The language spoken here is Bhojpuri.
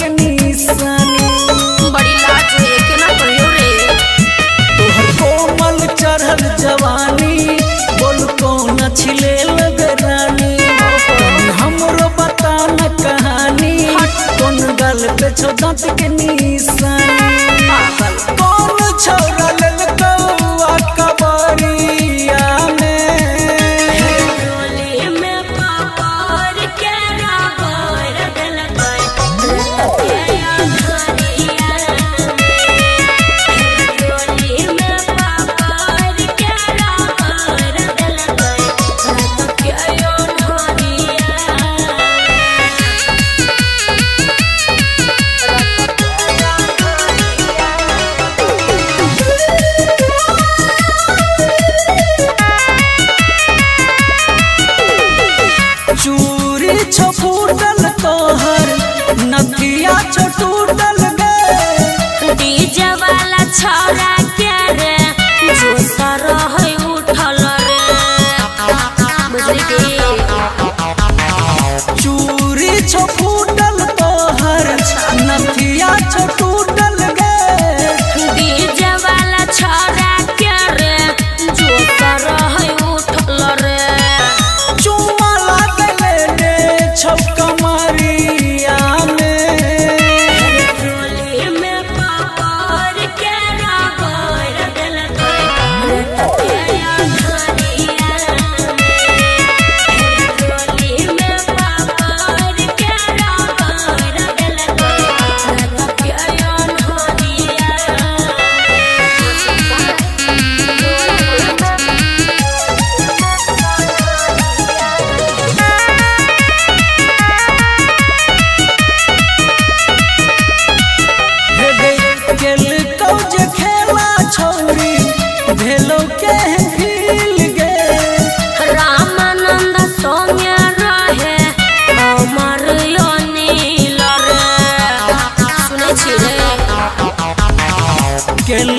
के निशानी बड़ी लाज है के ना कहियो रे तोहर कोमल चढ़ल जवानी बोल कौन छिले लगे रानी हमरो बता न कहानी कौन गल पे छो दांत के निशानी कौन छोरा ललको कबरिया चूरी छो फूटल तोहर नथिया छो टूटल गे डीजे वाला छौरा के रे जो सरह उठल रे बुझली चूरी छो फूटल तोहर नथिया छो टूटल गे डीजे वाला छौरा के रे जो सरह उठल रे चुमा लागले ने छो कमरिया ट्रोली में पकड़ के रगड़ देलकै ट्रोली में पकड़ के रगड़ देलकै गेल कौज खेला छोरी भेलो के भील गे रामानंद संगे रहे अमर अनिल रे सुनै छी रे गेल